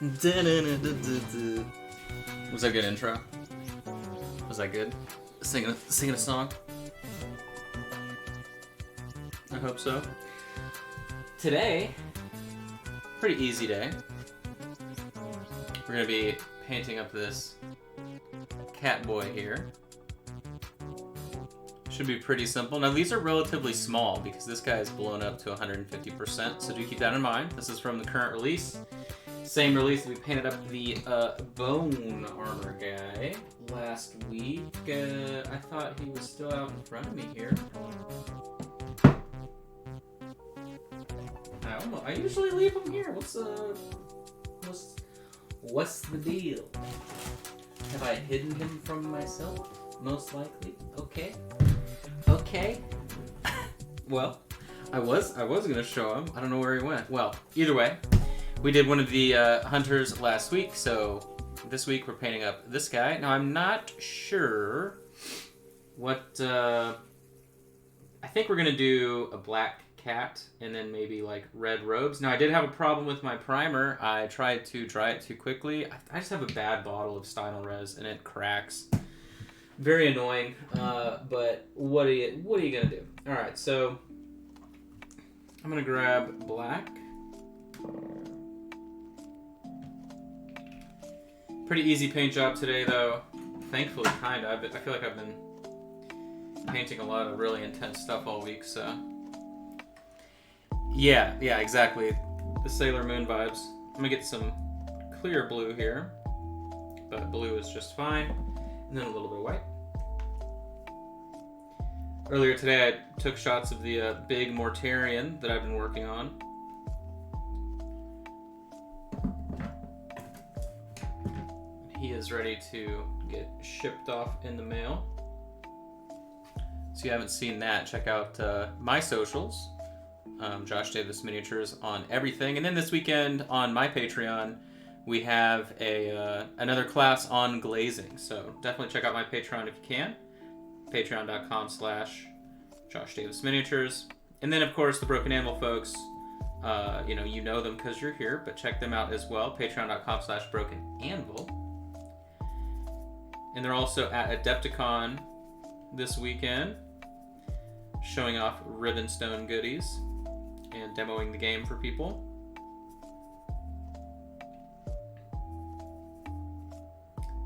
Was that a good intro? Was that good? Singing a song? I hope so. Today, pretty easy day. We're gonna be painting up this cat boy here. Should be pretty simple. Now these are relatively small because this guy is blown up to 150%, so do keep that in mind. This is from the current release. Same release that we painted up the bone armor guy last week. I thought he was still out in front of me here. I usually leave him here. What's the deal? Have I hidden him from myself? Most likely. Okay. Well, I was gonna show him. I don't know where he went. Well, either way, we did one of the hunters last week, so this week we're painting up this guy. Now I'm not sure what. I think we're gonna do a black cat and then maybe like red robes. Now I did have a problem with my primer. I tried to dry it too quickly. I just have a bad bottle of Stynylrez and it cracks Very annoying, but what are you gonna do? All right, so I'm gonna grab black. Pretty easy paint job today, though. Thankfully, kind of. I feel like I've been painting a lot of really intense stuff all week, so yeah, exactly. The Sailor Moon vibes. I'm gonna get some clear blue here, but blue is just fine, and then a little bit of white. Earlier today, I took shots of the big Mortarion that I've been working on. He is ready to get shipped off in the mail. So if you haven't seen that, check out my socials. Josh Davis Miniatures on everything. And then this weekend on my Patreon, we have another class on glazing. So definitely check out my Patreon if you can. Patreon.com/Josh Davis Miniatures. And then, of course, the Broken Animal folks, you know them because you're here, but check them out as well. Patreon.com/Broken Anvil. And they're also at Adepticon this weekend, showing off Rivenstone goodies and demoing the game for people.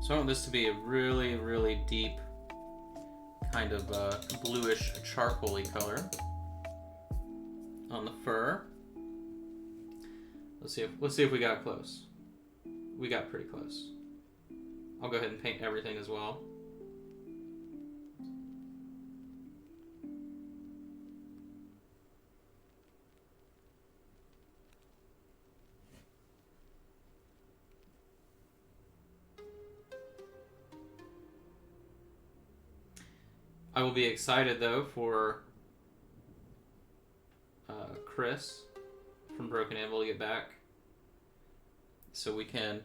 So I want this to be a really, really deep kind of bluish charcoaly color on the fur. Let's see if we got close. We got pretty close. I'll go ahead and paint everything as well. I will be excited though for Chris from Broken Anvil to get back, so we can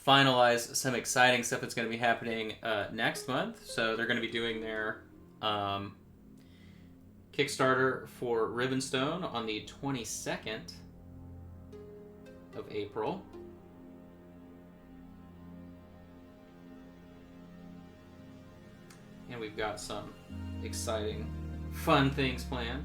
finalize some exciting stuff that's going to be happening next month. So they're going to be doing their Kickstarter for Rivenstone on the 22nd of April. And we've got some exciting, fun things planned.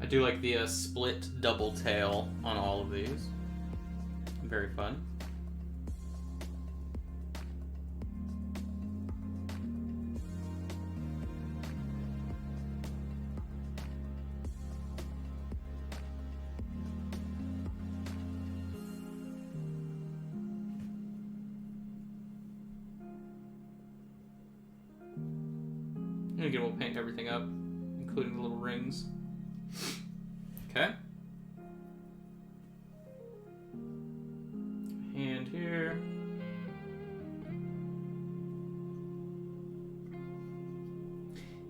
I do like the split double tail on all of these. Very fun. And again, we'll paint everything up, including the little rings. Okay. And here.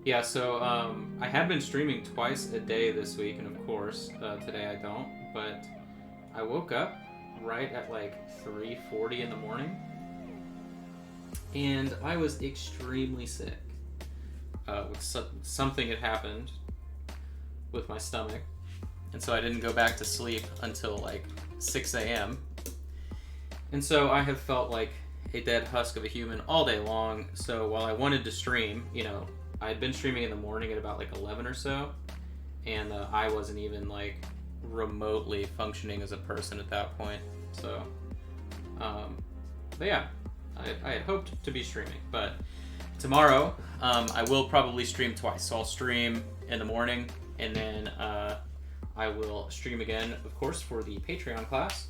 Yeah, so I have been streaming twice a day this week, and of course, today I don't, but I woke up right at like 3:40 in the morning, and I was extremely sick. Something had happened with my stomach, and so I didn't go back to sleep until like 6 a.m. And so I have felt like a dead husk of a human all day long. So while I wanted to stream, I had been streaming in the morning at about like 11 or so, and I wasn't even like remotely functioning as a person at that point. So, but yeah, I had hoped to be streaming, but tomorrow I will probably stream twice. So I'll stream in the morning, and then I will stream again, of course, for the Patreon class.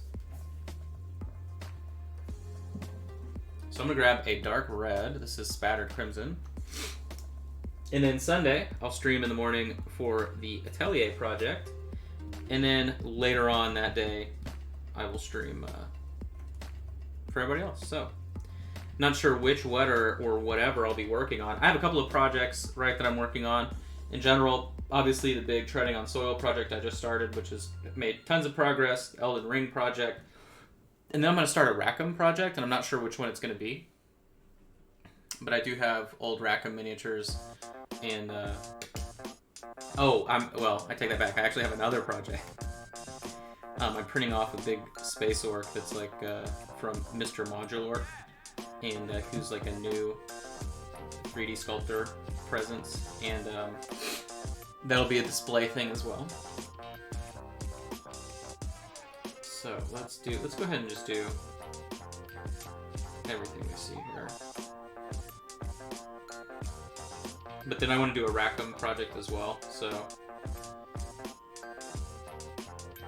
So I'm gonna grab a dark red. This is Spattered Crimson. And then Sunday, I'll stream in the morning for the Atelier project. And then later on that day, I will stream for everybody else. So, not sure which, what, or whatever I'll be working on. I have a couple of projects, right, that I'm working on. In general, obviously the big Treading on Soil project I just started, which has made tons of progress. The Elden Ring project. And then I'm going to start a Rackham project, and I'm not sure which one it's going to be. But I do have old Rackham miniatures and Oh, well, I take that back. I actually have another project. I'm printing off a big space orc that's like from Mr. Modular, and who's like a new 3D sculptor presence, and that'll be a display thing as well. So let's go ahead and just do everything we see here. But then I want to do a Rackham project as well, so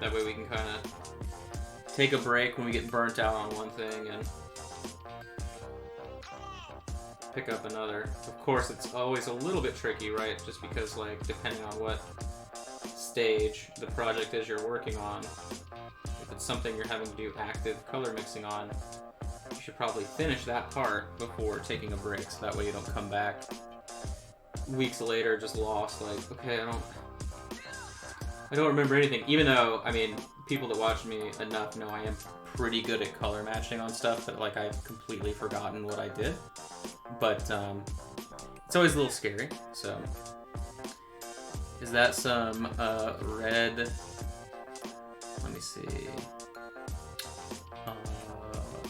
that way we can kind of take a break when we get burnt out on one thing and pick up another. Of course, it's always a little bit tricky, right? Just because, like, depending on what stage the project is you're working on, if it's something you're having to do active color mixing on, you should probably finish that part before taking a break, so that way you don't come back weeks later just lost, like, okay, I don't remember anything, even though, I mean, people that watch me enough know I am pretty good at color matching on stuff that, like, I've completely forgotten what I did, but it's always a little scary. So is that some red, let me see,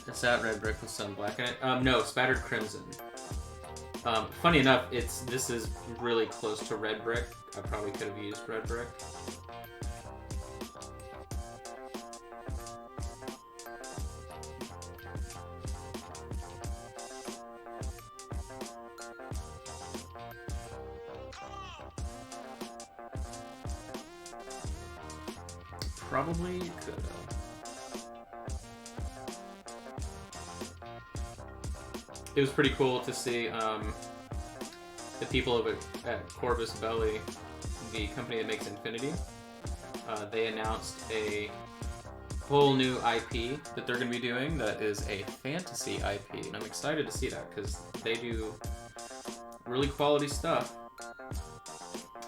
is that red brick with some black in it? No, spattered crimson. Funny enough, this is really close to red brick. I probably could have used red brick. Probably could have. It was pretty cool to see the people over at Corvus Belli, the company that makes Infinity. They announced a whole new IP that they're going to be doing that is a fantasy IP, and I'm excited to see that because they do really quality stuff.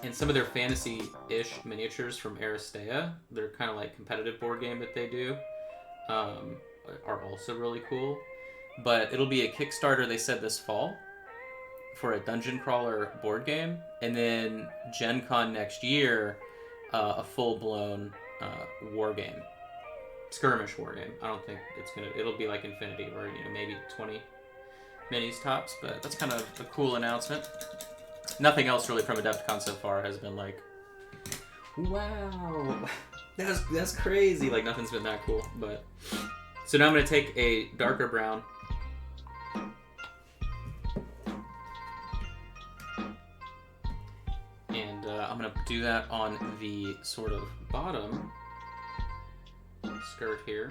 And some of their fantasy-ish miniatures from Aristea, their kind of like competitive board game that they do, are also really cool. But it'll be a Kickstarter, they said, this fall for a dungeon crawler board game, and then Gen Con next year, a full-blown war game, skirmish war game. I don't think it'll be like Infinity, where, you know, maybe 20 minis tops, but that's kind of a cool announcement. Nothing else really from Adepticon so far has been like, wow, that's crazy. Like, nothing's been that cool. But so now I'm gonna take a darker brown and I'm gonna do that on the sort of bottom skirt here.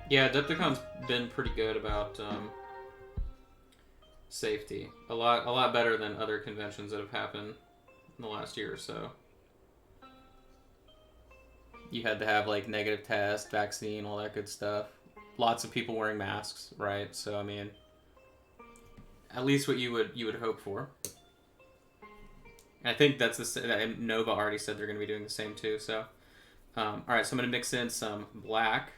Yeah, Adepticon's been pretty good about safety. A lot better than other conventions that have happened in the last year or so. You had to have like negative test, vaccine, all that good stuff. Lots of people wearing masks, right? So I mean, at least what you would hope for. And I think that's Nova already said they're going to be doing the same too. So, all right, so I'm going to mix in some black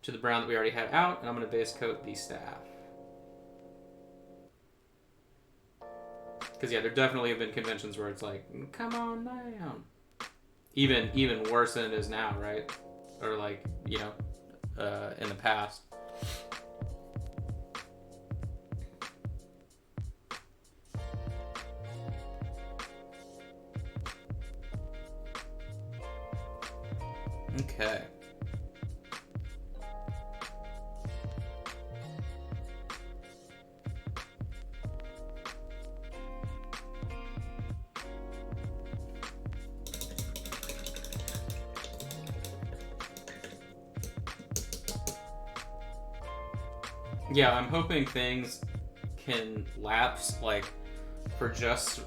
to the brown that we already had out, and I'm going to base coat the staff. Because, yeah, there definitely have been conventions where it's like, come on down. Even worse than it is now, right? Or, like, you know, in the past. Okay. Yeah, I'm hoping things can lapse, like, for just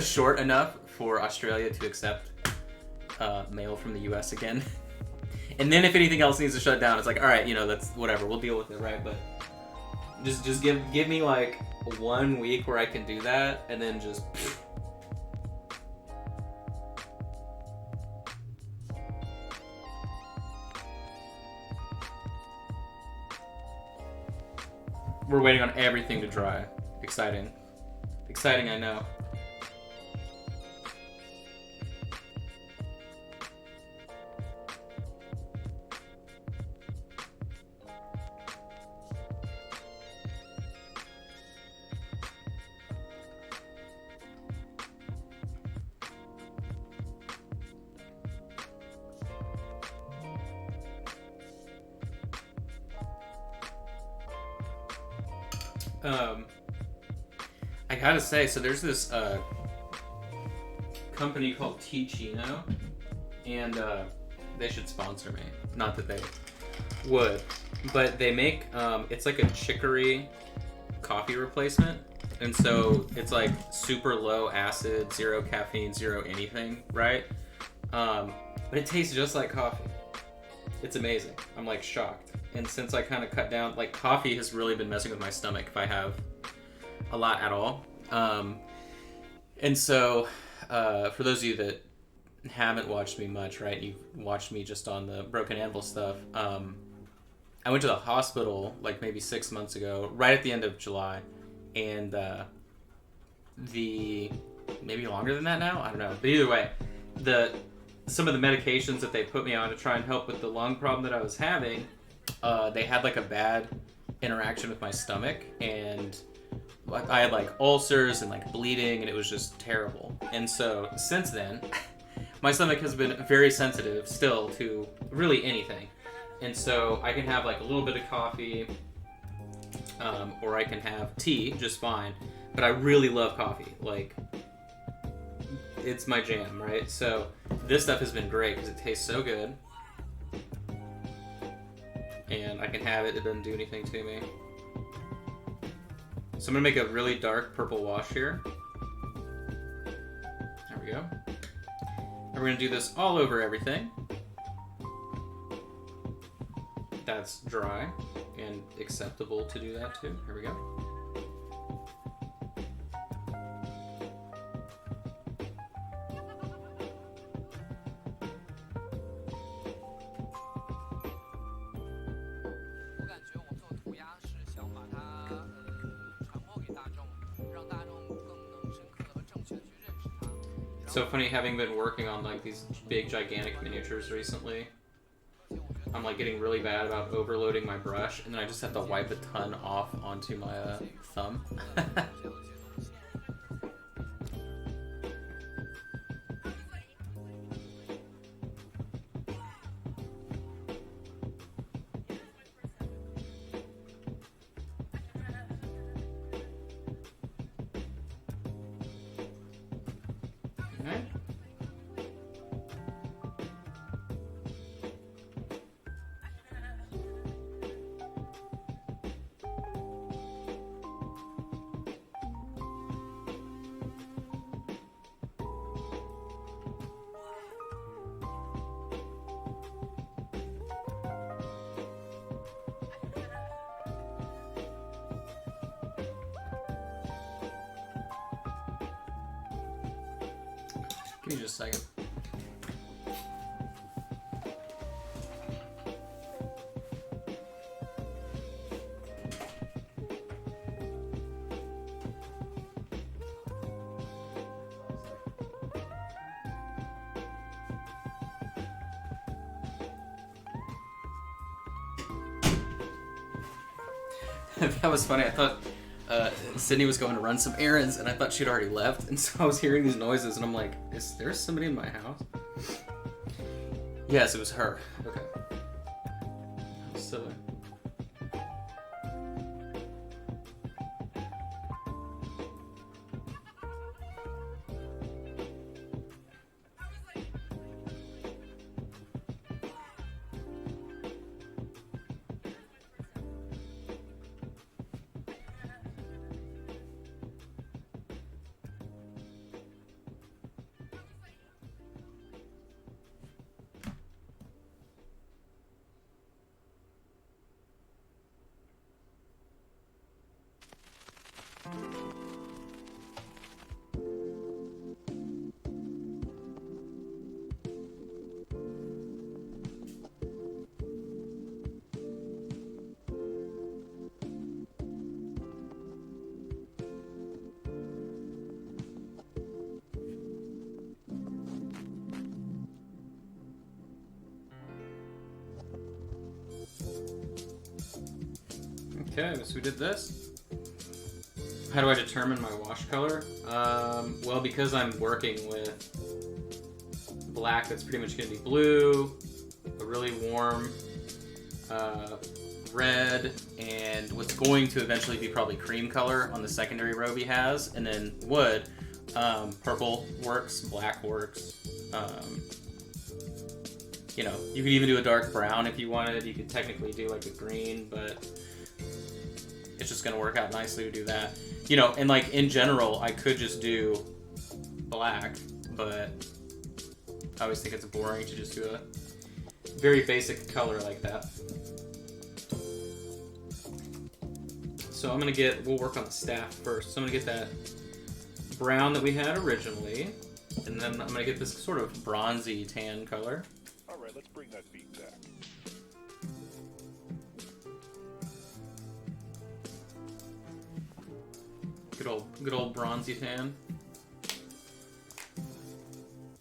short enough for Australia to accept mail from the U.S. again. And then if anything else needs to shut down, it's like, all right, that's whatever. We'll deal with it, right? But just give me like 1 week where I can do that, and then just. We're waiting on everything to dry. Exciting. Exciting, I know. I gotta say, so there's this company called Ticino, and they should sponsor me. Not that they would, but they make it's like a chicory coffee replacement, and so it's like super low acid, 0 caffeine, 0 anything, right? But it tastes just like coffee. It's amazing. I'm like shocked. And since I kind of cut down, like coffee has really been messing with my stomach if I have a lot at all. And so for those of you that haven't watched me much, right, you've watched me just on the Broken Anvil stuff, I went to the hospital like maybe 6 months ago, right at the end of July, and maybe longer than that now, I don't know, but either way, some of the medications that they put me on to try and help with the lung problem that I was having, they had like a bad interaction with my stomach, and I had like ulcers and like bleeding, and it was just terrible. And so since then, my stomach has been very sensitive still to really anything. And so I can have like a little bit of coffee, or I can have tea just fine. But I really love coffee. Like, it's my jam, right? So this stuff has been great because it tastes so good. And I can have it doesn't do anything to me. So I'm gonna make a really dark purple wash here. There we go. And we're gonna do this all over everything. That's dry and acceptable to do that too. Here we go. So funny having been working on like these big gigantic miniatures recently. I'm like getting really bad about overloading my brush, and then I just have to wipe a ton off onto my thumb. Okay. Give me just a second. That was funny. I thought Sydney was going to run some errands, and I thought she'd already left, and so I was hearing these noises, and I'm like, is there somebody in my house? Yes, it was her. Okay. That was silly. Okay, so we did this. How do I determine my wash color? Well, because I'm working with black, that's pretty much going to be blue, a really warm red, and what's going to eventually be probably cream color on the secondary robe he has, and then wood. Purple works, black works. You know, you could even do a dark brown if you wanted. You could technically do like a green, but it's just going to work out nicely to do that. You know, and like in general, I could just do black, but I always think it's boring to just do a very basic color like that. So I'm going to we'll work on the staff first. So I'm going to get that brown that we had originally, and then I'm going to get this sort of bronzy tan color. All right, let's bring that beat back. Good old bronzy tan.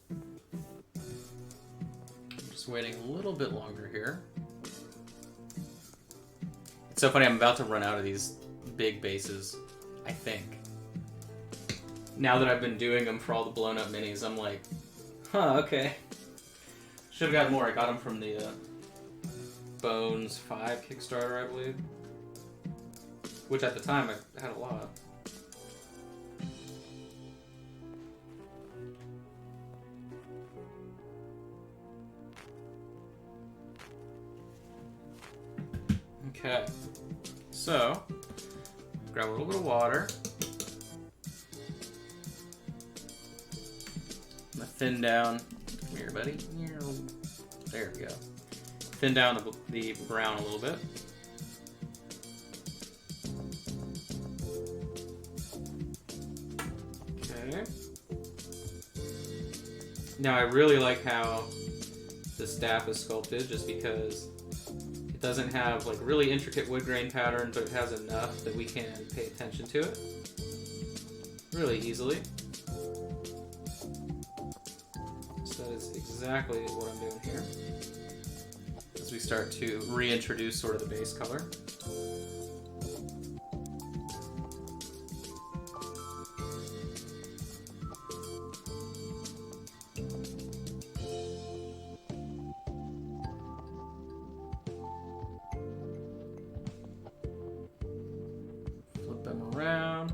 I'm just waiting a little bit longer here. It's so funny, I'm about to run out of these big bases, I think. Now that I've been doing them for all the blown up minis, I'm like, huh, okay. Should have got more. I got them from the Bones 5 Kickstarter, I believe. Which at the time I had a lot. Okay, so grab a little bit of water. I'm gonna thin down. Come here, buddy. There we go. Thin down the brown a little bit. Okay. Now I really like how the staff is sculpted, just because it doesn't have like really intricate wood grain pattern, but it has enough that we can pay attention to it really easily. So that is exactly what I'm doing here as we start to reintroduce sort of the base color. Flip them around.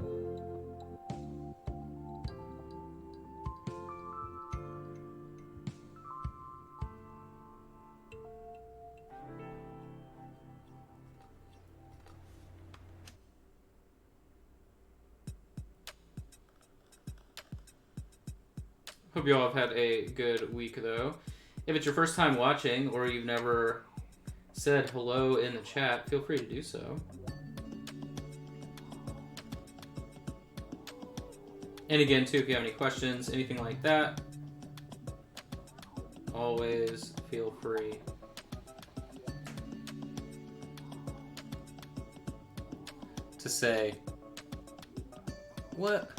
Hope you all have had a good week, though. If it's your first time watching, or you've never said hello in the chat, feel free to do so. And again, too, if you have any questions, anything like that, always feel free. To say, what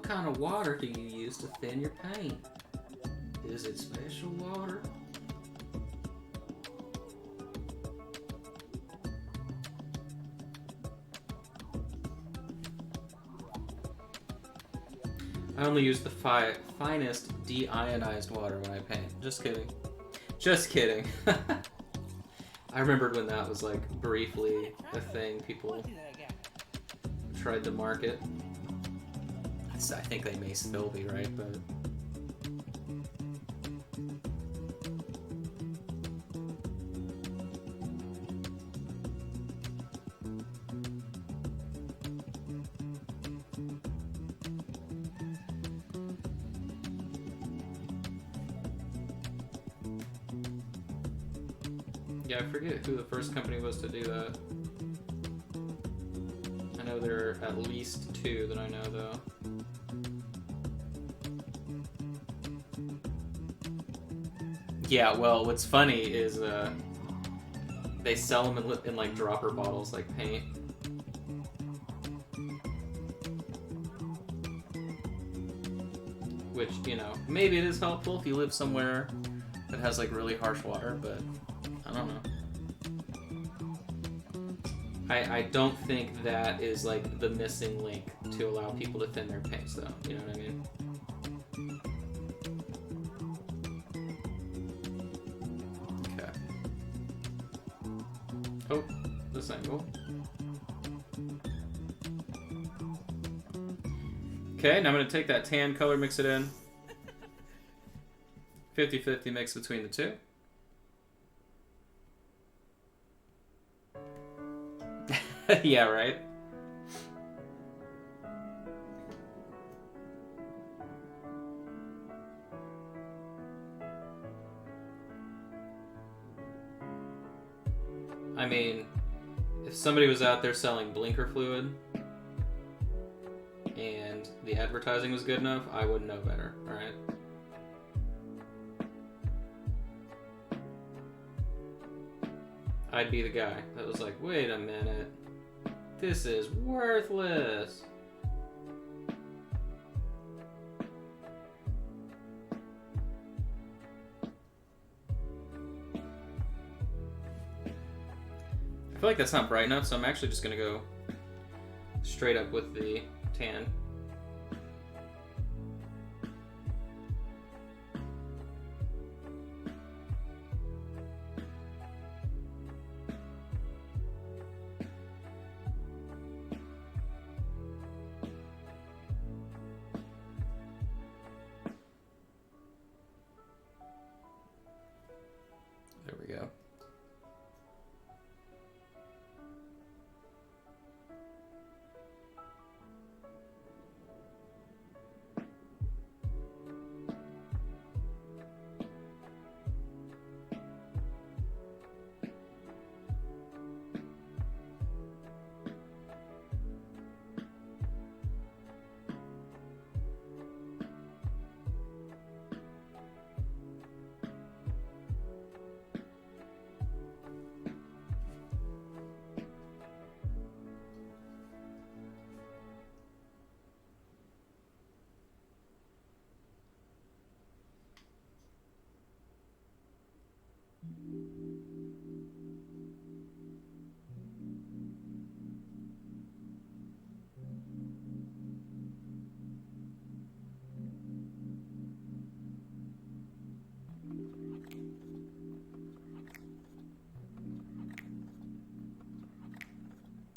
kind of water do you use to thin your paint? Is it special water? I only use the finest deionized water when I paint. Just kidding. Just kidding. I remembered when that was like briefly a thing people tried to market. I think they may still be, right? But yeah, I forget who the first company was to do that. I know there are at least two that I know, though. Yeah, well, what's funny is they sell them in like dropper bottles, like paint. Which, you know, maybe it is helpful if you live somewhere that has like really harsh water, but I don't know. I don't think that is like the missing link to allow people to thin their paints, though. You know what I mean? Okay. Oh, this angle. Okay, now I'm going to take that tan color, mix it in. 50-50 mix between the two. Yeah, right? I mean, if somebody was out there selling blinker fluid and the advertising was good enough, I would know better, alright? I'd be the guy that was like, wait a minute, this is worthless. I feel like that's not bright enough, so I'm actually just gonna go straight up with the tan. There we go.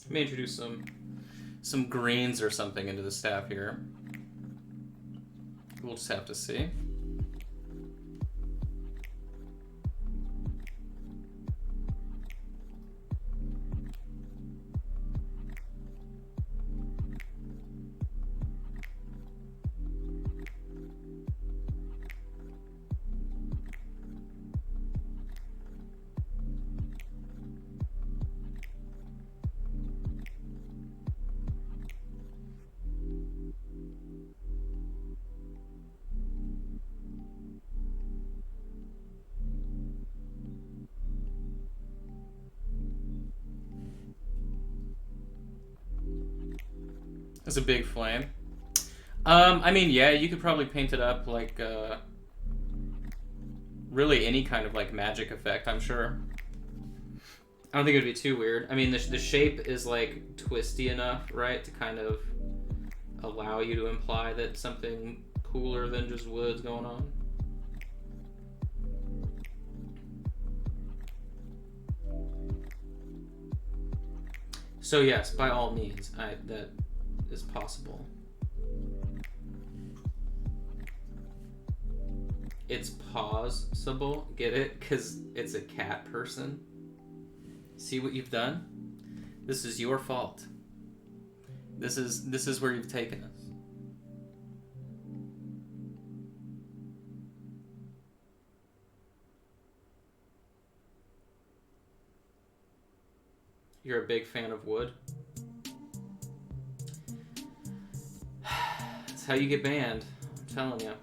Let me introduce some greens or something into the staff here. We'll just have to see. It's a big flame. I mean, yeah, you could probably paint it up like really any kind of like magic effect, I'm sure. I don't think it would be too weird. I mean, the shape is like twisty enough, right, to kind of allow you to imply that something cooler than just wood's going on. So yes, by all means, that is possible. It's possible, get it? Because it's a cat person. See what you've done? This is your fault. This is where you've taken us. You're a big fan of wood? That's how you get banned, I'm telling you.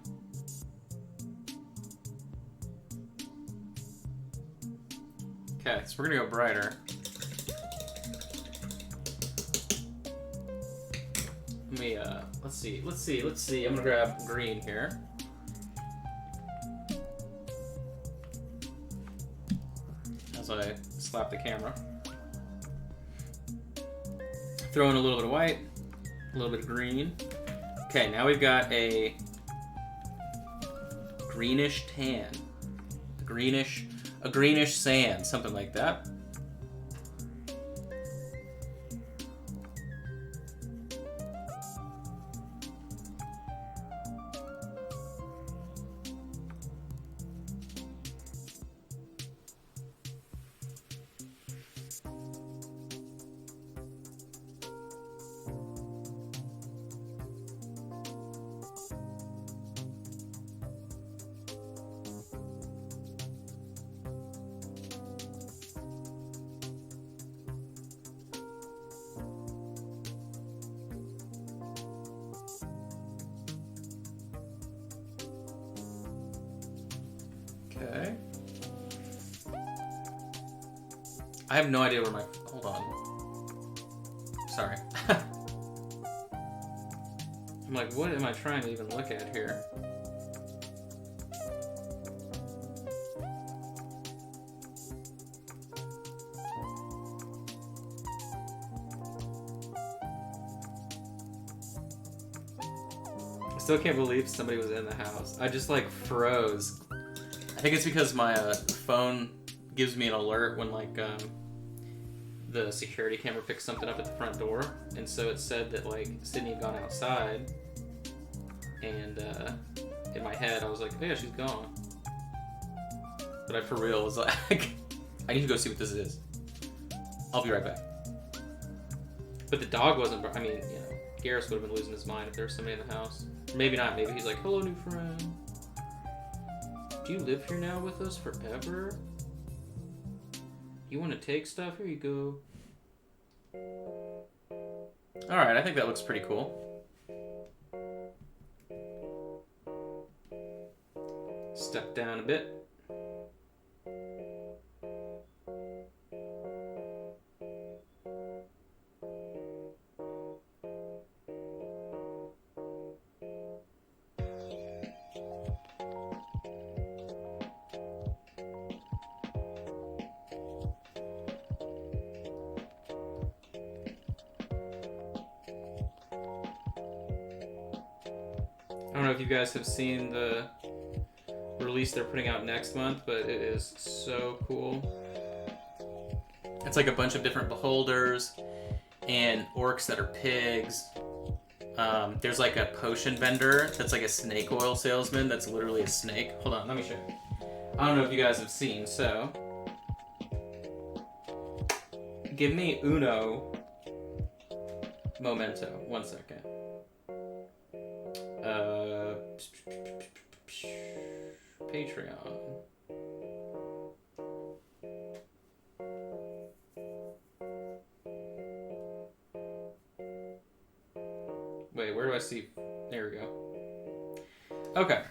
Okay, so we're gonna go brighter. Let me, let's see. I'm gonna grab green here. As I slap the camera. Throw in a little bit of white, a little bit of green. Okay, now we've got a greenish tan. A greenish sand, something like that. Okay. I have no idea where my... Hold on. Sorry. I'm like, what am I trying to even look at here? I still can't believe somebody was in the house. I just like froze. I think it's because my phone gives me an alert when like the security camera picks something up at the front door, and so it said that like Sydney had gone outside, and in my head I was like, oh yeah, she's gone. But I for real was like, I need to go see what this is. I'll be right back. But the dog wasn't. I mean, you know, Garrus would have been losing his mind if there was somebody in the house. Maybe not. Maybe he's like, hello, new friend. Do you live here now with us forever? You want to take stuff? Here you go. Alright, I think that looks pretty cool. Step down a bit. I don't know if you guys have seen the release they're putting out next month, but it is so cool. It's like a bunch of different beholders and orcs that are pigs. There's like a potion vendor that's like a snake oil salesman that's literally a snake. Hold on, let me show you. I don't know if you guys have seen, so... Give me uno momento. 1 second. Patreon. Wait, where do I see? There we go. Okay.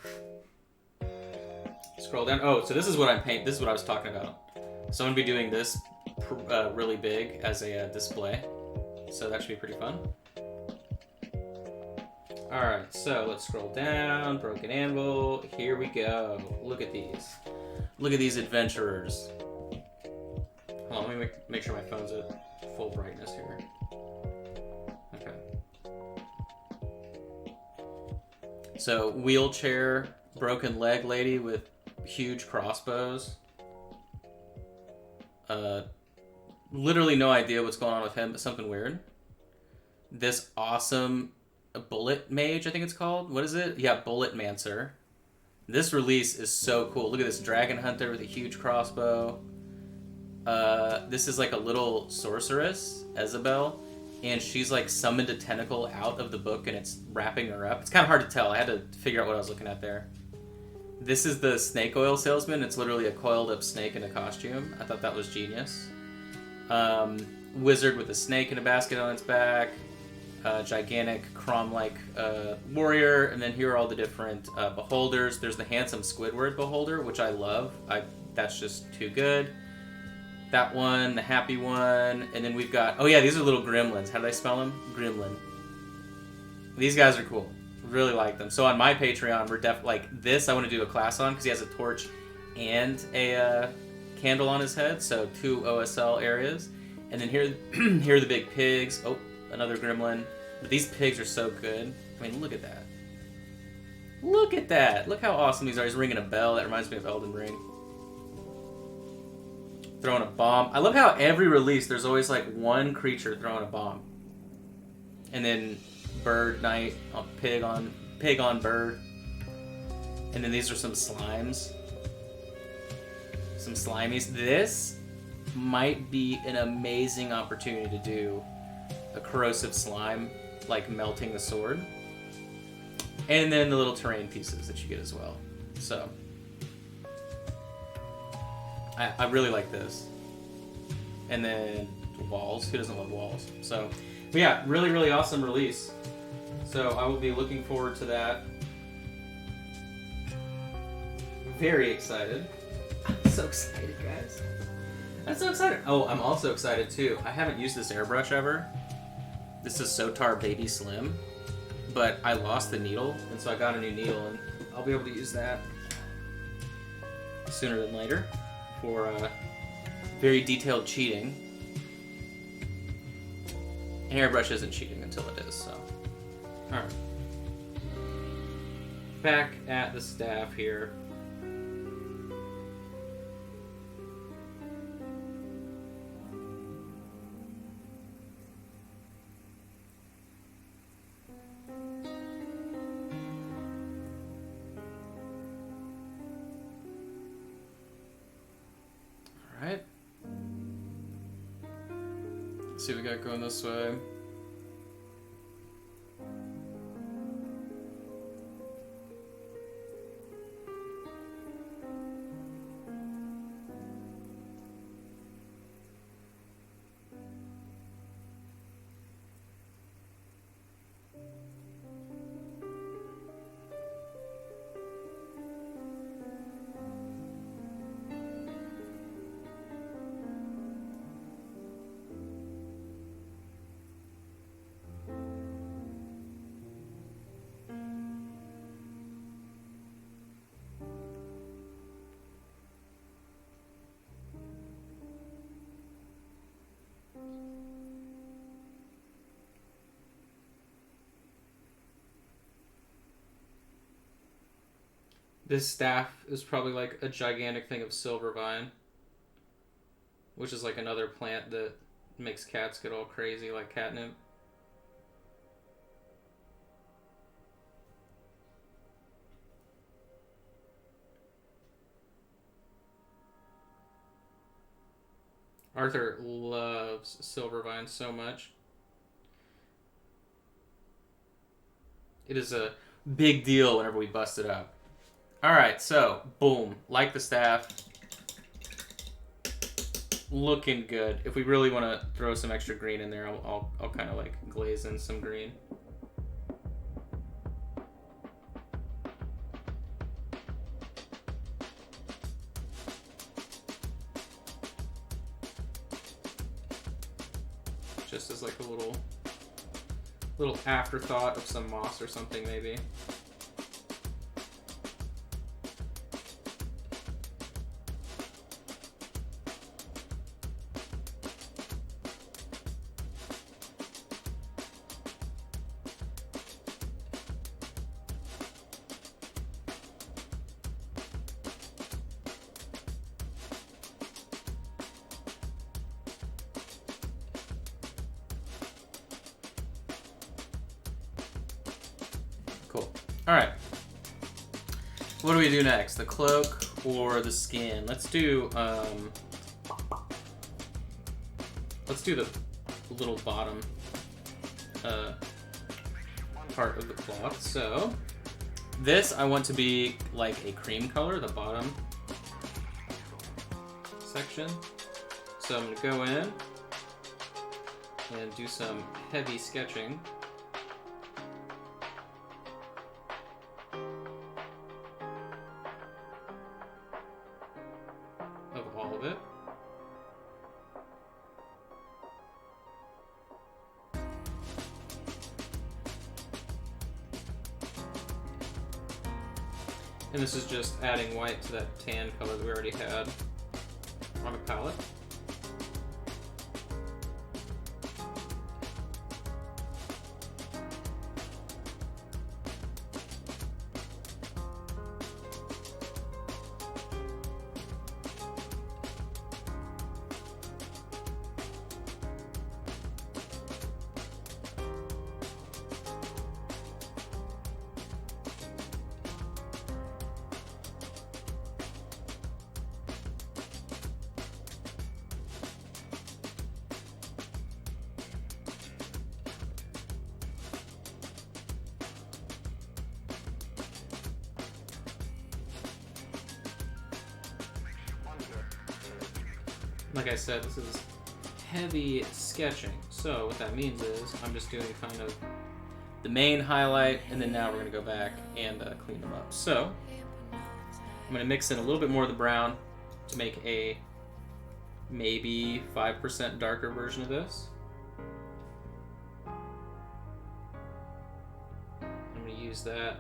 Scroll down. Oh, so this is what I'm painting. This is what I was talking about. So I'm gonna be doing this really big as a display. So that should be pretty fun. Alright, so let's scroll down. Broken Anvil. Here we go. Look at these. Look at these adventurers. Hold on, let me make sure my phone's at full brightness here. Okay. So, wheelchair, broken leg lady with huge crossbows. Literally no idea what's going on with him, but something weird. This awesome... A bullet mage, I think it's called. What is it? Yeah, bullet mancer. This release is so cool. Look at this dragon hunter with a huge crossbow. This is like a little sorceress, Isabel, and she's like summoned a tentacle out of the book and it's wrapping her up. It's kind of hard to tell. I had to figure out what I was looking at there. This is the snake oil salesman. It's literally a coiled up snake in a costume. I thought that was genius. Wizard with a snake in a basket on its back. Gigantic Crom-like warrior, and then here are all the different beholders. There's the handsome Squidward beholder, which I love. That's just too good. That one, the happy one, and then we've got... Oh yeah, these are little gremlins. How do I spell them? Gremlin. These guys are cool. Really like them. So on my Patreon, we're like this. I want to do a class on because he has a torch and a candle on his head. So 2 OSL areas, and then here, here are the big pigs. Oh. another gremlin. But these pigs are so good. I mean, look at that. Look at that. Look how awesome these are. He's ringing a bell. That reminds me of Elden Ring. Throwing a bomb. I love how every release there's always like one creature throwing a bomb. And then bird knight, pig on bird. And then these are some slimes. Some slimies. This might be an amazing opportunity to do a corrosive slime, like melting the sword. And then the little terrain pieces that you get as well. So, I really like this. And then walls. Who doesn't love walls? So, but yeah, really, really awesome release. So I will be looking forward to that. Very excited. I'm so excited, guys. I'm so excited. Oh, I'm also excited too. I haven't used this airbrush ever. This is Sotar Baby Slim. But I lost the needle, and so I got a new needle, and I'll be able to use that sooner than later for very detailed cheating. And airbrush isn't cheating until it is, so. Alright. Back at the staff here. Alright. Let's see what we got going this way. This staff is probably like a gigantic thing of silver vine, which is like another plant that makes cats get all crazy, like catnip. Arthur loves silver vine so much. It is a big deal whenever we bust it up. Alright, so, boom. Like the staff. Looking good. If we really want to throw some extra green in there, I'll kind of like glaze in some green. Just as like a little afterthought of some moss or something, maybe. Cool. Alright. What do we do next? The cloak or the skin? Let's do the little bottom part of the cloth. So this I want to be like a cream color, the bottom section. So I'm gonna go in and do some heavy sketching. And this is just adding white to that tan color that we already had on the palette. like I said, this is heavy sketching. So what that means is I'm just doing kind of the main highlight, and then now we're going to go back and clean them up. So I'm going to mix in a little bit more of the brown to make a maybe 5% darker version of this. I'm going to use that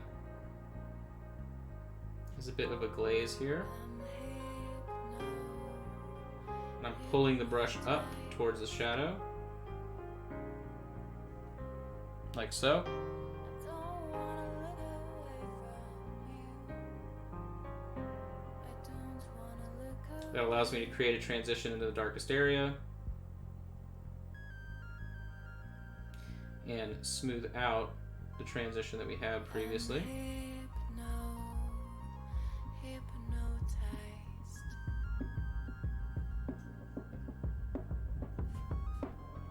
as a bit of a glaze here. And I'm pulling the brush up towards the shadow, like so. That allows me to create a transition into the darkest area and smooth out the transition that we had previously.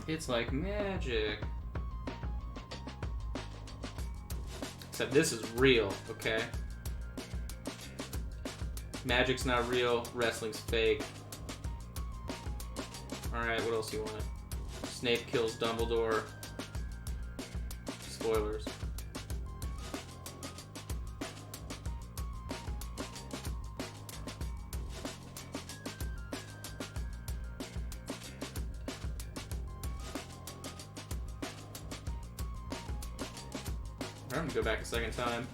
It's like magic. Except this is real, okay? Magic's not real, wrestling's fake. Alright, what else do you want? Snape kills Dumbledore. Spoilers. I'm gonna go back a second time.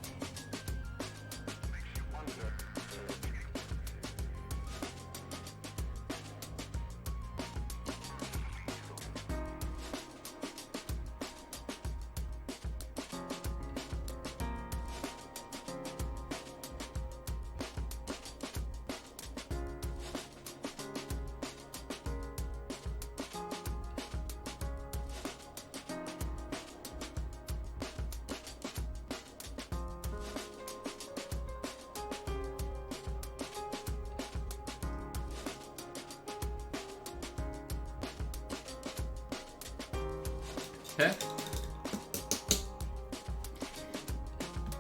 Okay.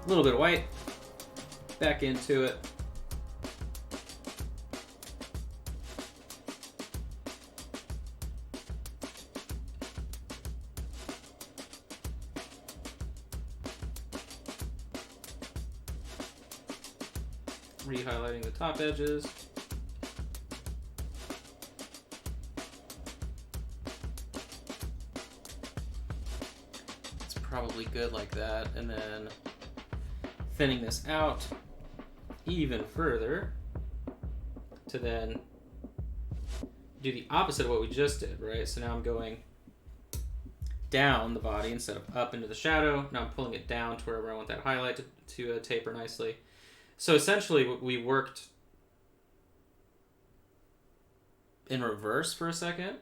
A little bit of white. Back into it. Re-highlighting the top edges. Probably good like that, and then thinning this out even further to then do the opposite of what we just did, right? So now I'm going down the body instead of up into the shadow. Now I'm pulling it down to wherever I want that highlight to taper nicely. So essentially we worked in reverse for a second.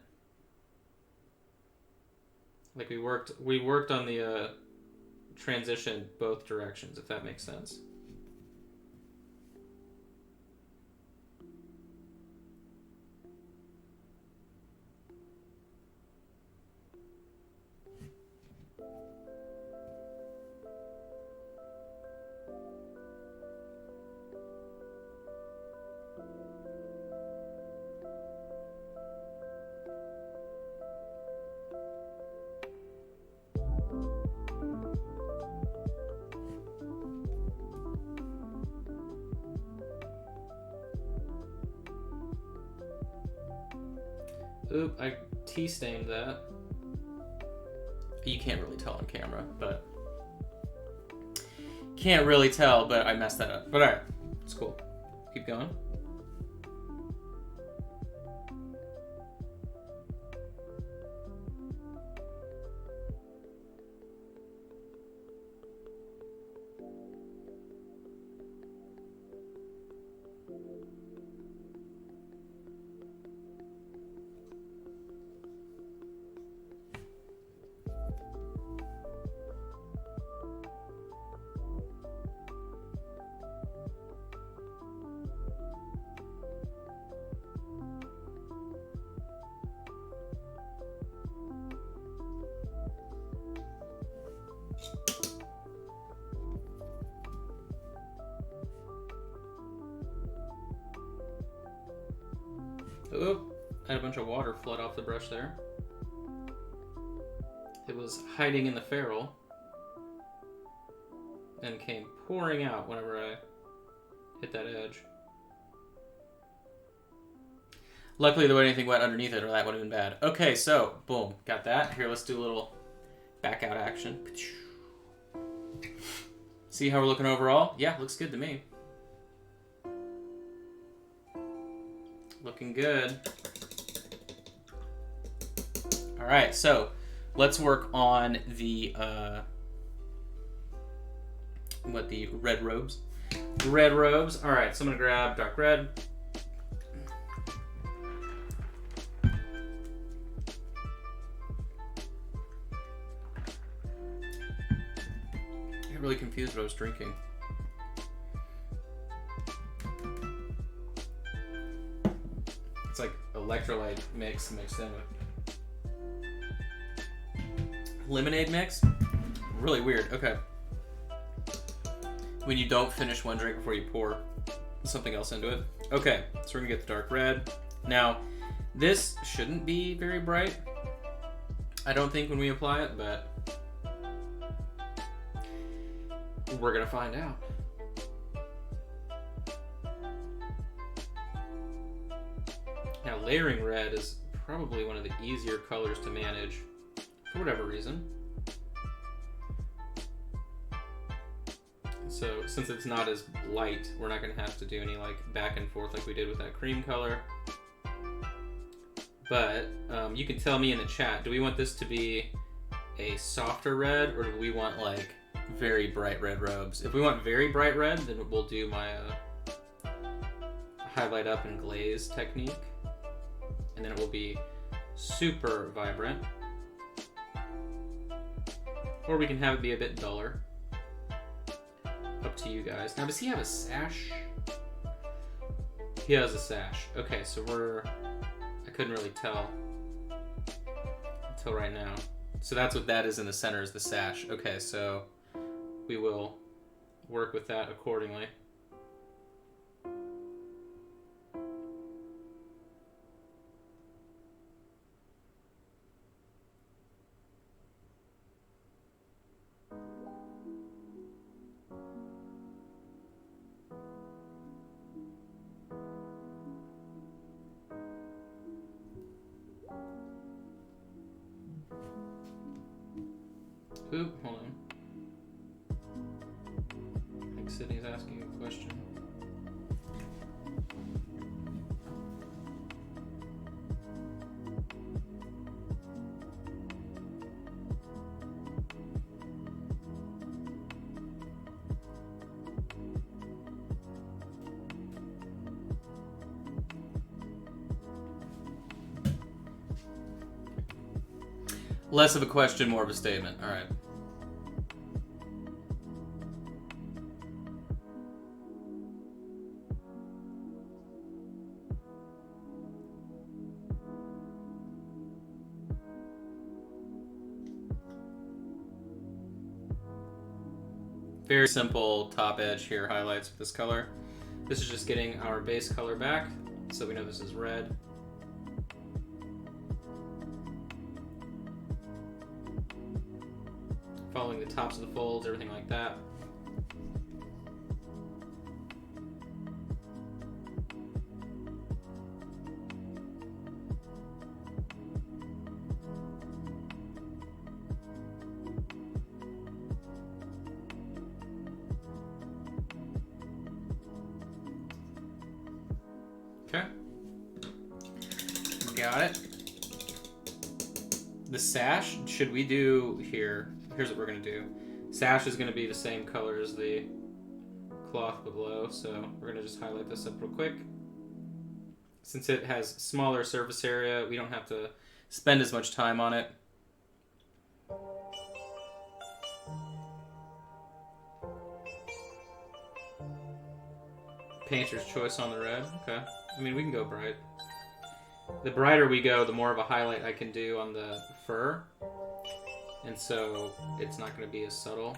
Like we worked on the transition both directions, if that makes sense. Oop, I tea-stained that. You can't really tell on camera, but... Can't really tell, but I messed that up. But alright, it's cool. Keep going. Oop, I had a bunch of water flood off the brush there. It was hiding in the ferrule and came pouring out whenever I hit that edge. Luckily, there wasn't anything wet underneath it, or that would have been bad. Okay, so, boom, got that. Here, let's do a little back out action. See how we're looking overall? Yeah, looks good to me. Looking good. All right, so let's work on the the red robes. Red robes. All right, so I'm gonna grab dark red. I got really confused what I was drinking. It's like electrolyte mix mixed in with lemonade mix. Really weird. Okay. When you don't finish one drink before you pour something else into it. Okay, so we're gonna get the dark red. Now, this shouldn't be very bright, I don't think, when we apply it, but we're gonna find out. Now, layering red is probably one of the easier colors to manage for whatever reason. So since it's not as light, we're not going to have to do any like back and forth like we did with that cream color. But you can tell me in the chat, do we want this to be a softer red, or do we want like very bright red robes? If we want very bright red, then we'll do my highlight up and glaze technique. And then it will be super vibrant. Or we can have it be a bit duller. Up to you guys. Now, does he have a sash? He has a sash. Okay, so I couldn't really tell until right now. So that's what that is in the center, is the sash. Okay, so we will work with that accordingly. Oop, hold on. I think Sydney's asking a question. Less of a question, more of a statement. All right. Very simple top edge here, highlights with this color. This is just getting our base color back, so we know this is red. Following the tops of the folds, everything like that. Okay. Got it. The sash, should we do here? Here's what we're going to do. Sash is going to be the same color as the cloth below, so we're going to just highlight this up real quick. Since it has smaller surface area, we don't have to spend as much time on it. Painter's choice on the red. Okay. I mean, we can go bright. The brighter we go, the more of a highlight I can do on the fur. And so it's not going to be as subtle.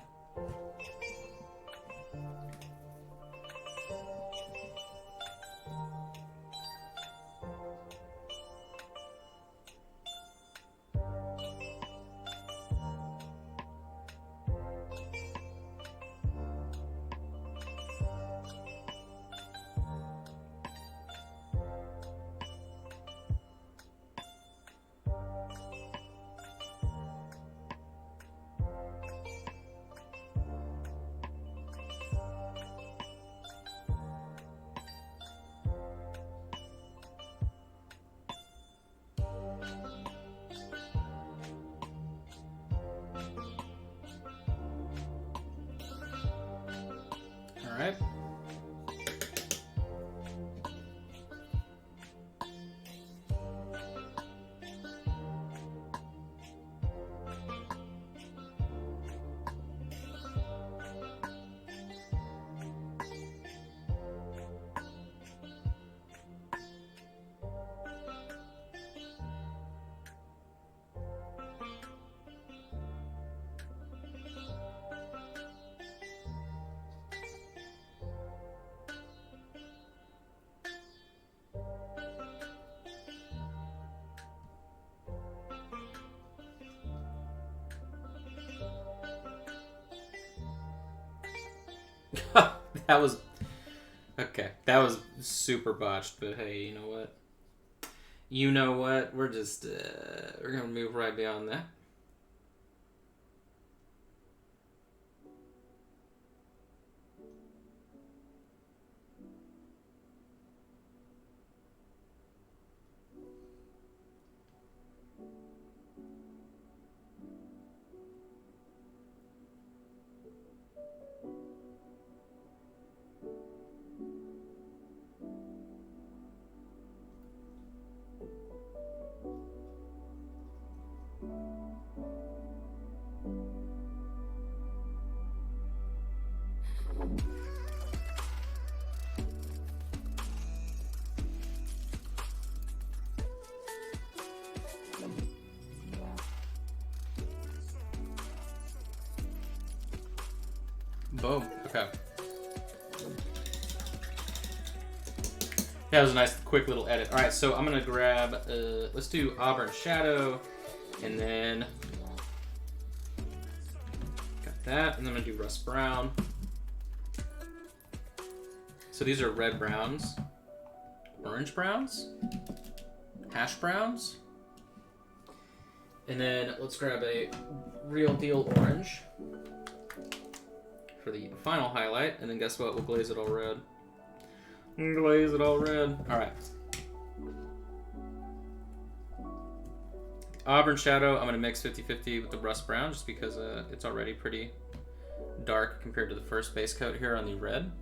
right. That was okay. That was super botched, but hey, you know what? You know what? We're just we're gonna move right beyond that. Boom. Okay. That was a nice, quick little edit. All right, so I'm gonna grab. Let's do Auburn Shadow, and then got that, and then I'm gonna do Rust Brown. So these are red browns, orange browns, hash browns, and then let's grab a real deal orange for the final highlight, and then guess what? We'll glaze it all red. Glaze it all red. All right. Auburn Shadow, I'm going to mix 50-50 with the Rust Brown just because it's already pretty dark compared to the first base coat here on the red.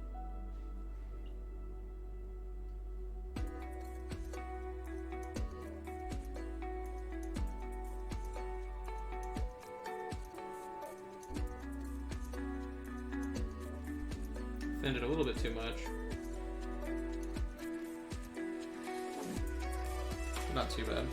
Thinned it a little bit too much. Not too bad.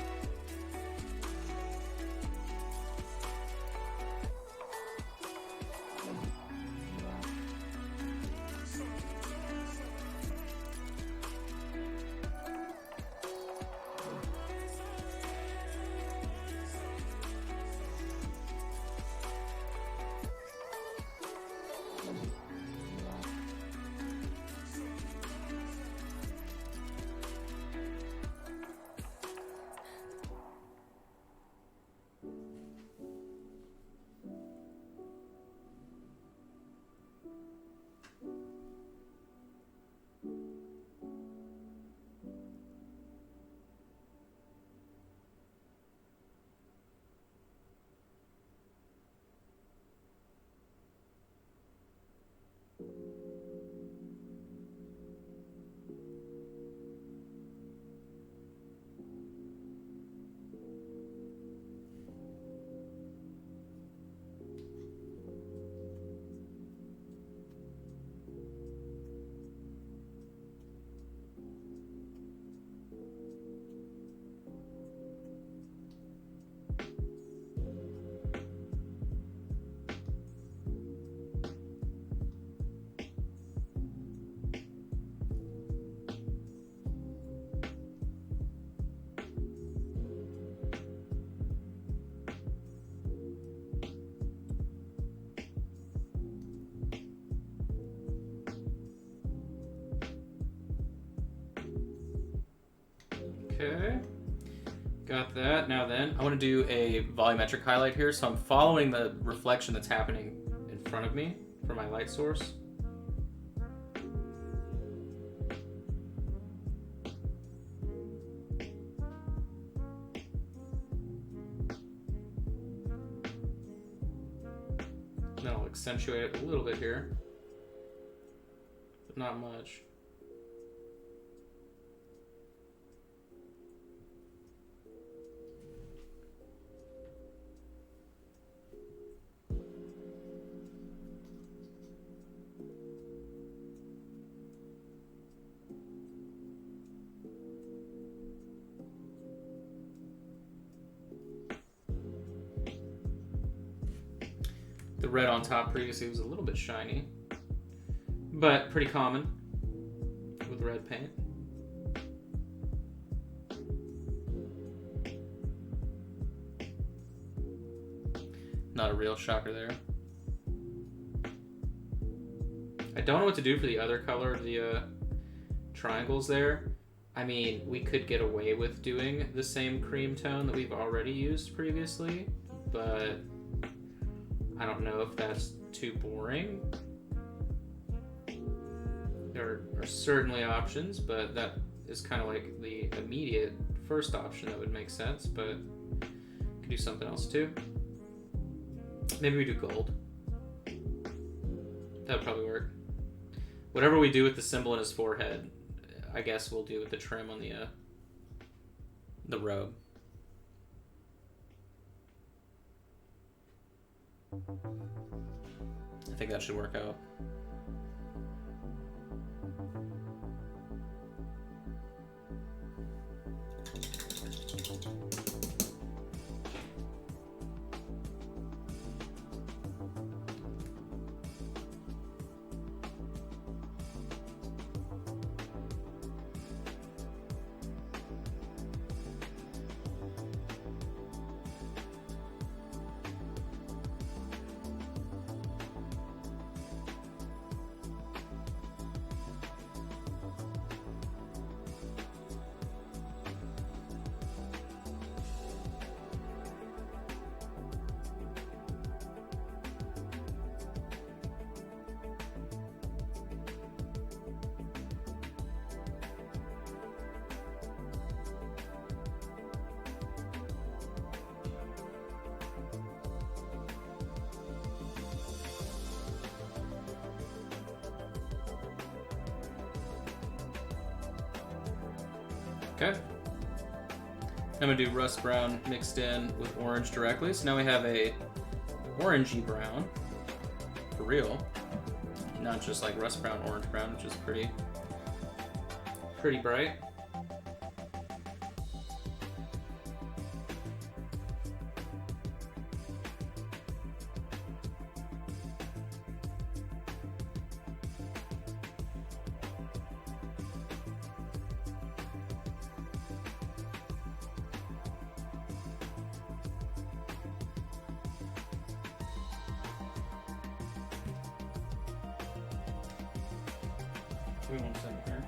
Okay, got that. Now then, I want to do a volumetric highlight here. So I'm following the reflection that's happening in front of me for my light source. Then I'll accentuate it a little bit here. not much. The red on top previously was a little bit shiny, but pretty common with red paint. Not a real shocker there. I don't know what to do for the other color of the triangles there. I mean, we could get away with doing the same cream tone that we've already used previously, but I don't know if that's too boring. There are certainly options, but that is kind of like the immediate first option that would make sense, but could do something else too. Maybe we do gold. That would probably work. Whatever we do with the symbol in his forehead, I guess we'll do with the trim on the robe. I think that should work out. Okay. I'm gonna do rust brown mixed in with orange directly. So now we have a orangey brown, for real. Not just like rust brown, orange brown, which is pretty bright. Give me 1 second here.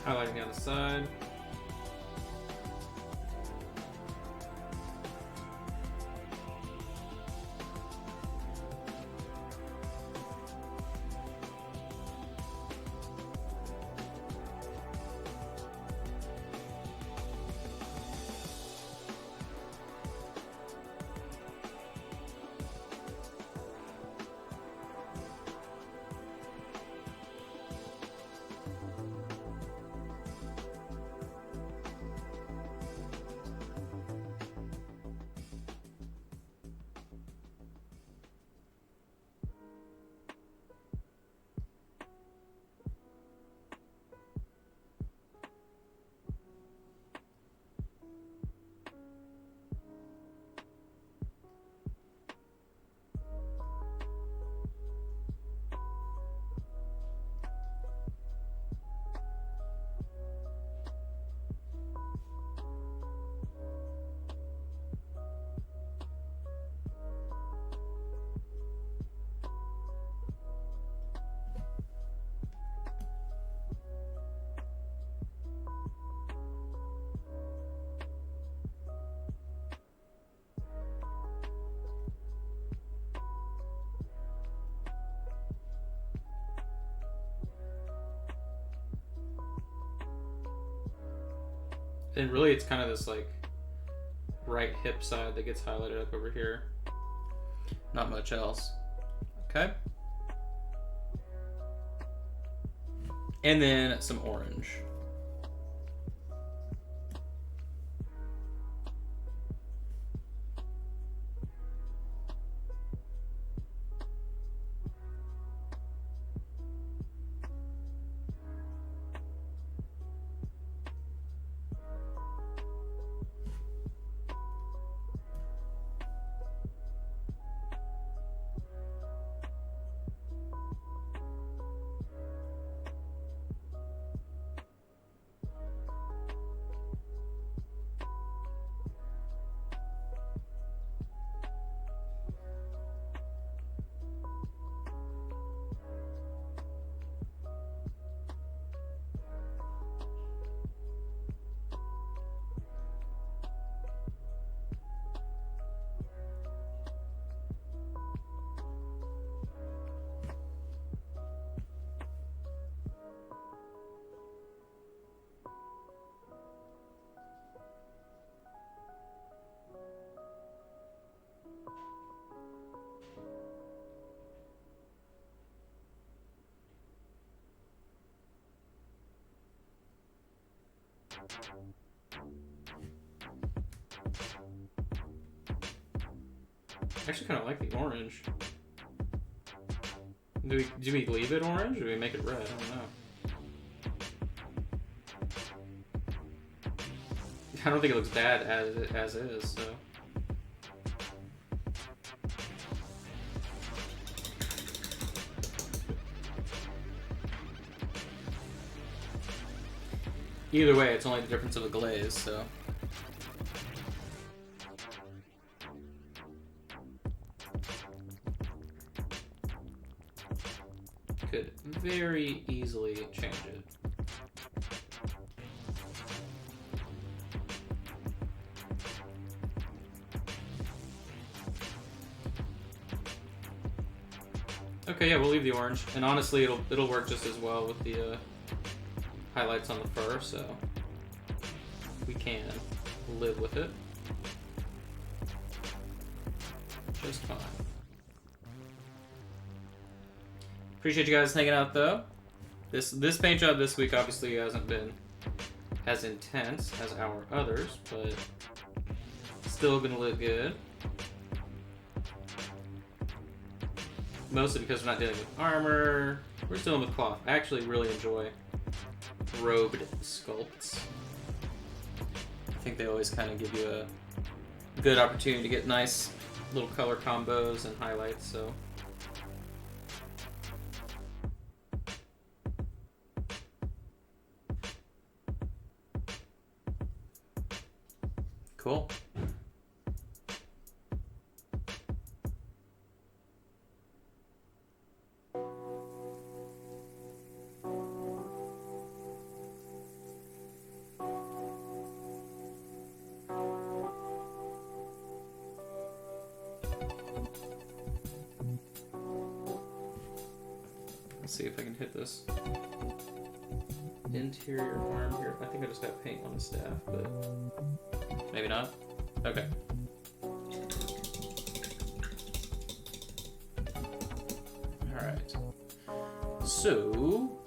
Highlighting down the side. And really it's kind of this like right hip side that gets highlighted up over here. Not much else. Okay. And then some orange. I actually kind of like the orange. Do we leave it orange or do we make it red? I don't know. I don't think it looks bad as is, so. Either way, it's only the difference of a glaze, so. Could very easily change it. Okay, yeah, we'll leave the orange, and honestly, it'll work just as well with the highlights on the fur, so we can live with it just fine. Appreciate you guys hanging out though. This paint job this week obviously hasn't been as intense as our others, but still gonna look good. Mostly because we're not dealing with armor, we're just dealing with cloth. I actually really enjoy robed sculpts. I think they always kind of give you a good opportunity to get nice little color combos and highlights, so. Cool. Let's see if I can hit this interior arm here. I think I just got paint on the staff, but maybe not. Okay. Alright. So,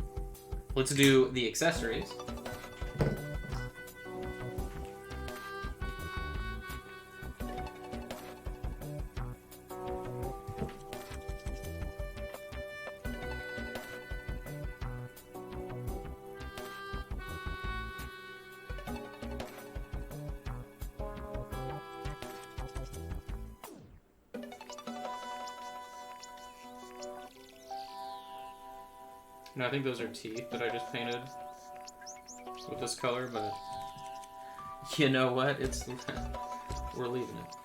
let's do the accessories. And I think those are teeth that I just painted with this color, but you know what? It's we're leaving it.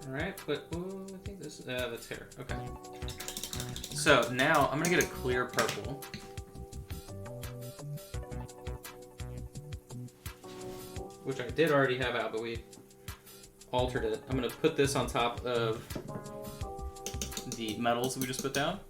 Alright, but ooh, I think this that's hair. Okay. So now I'm gonna get a clear purple. Which I did already have out, but we altered it. I'm gonna put this on top of the metals we just put down.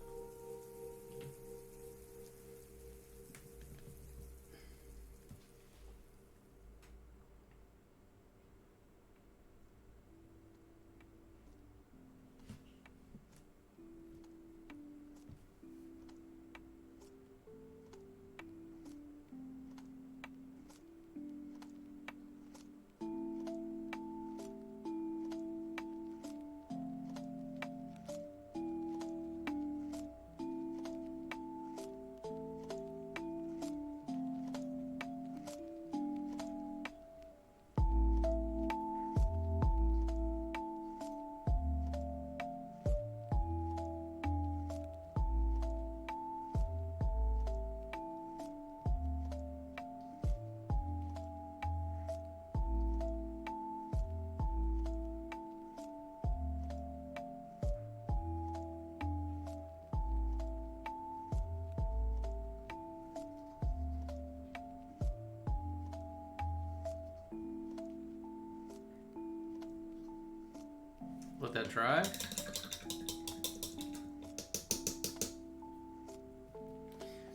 Let that dry.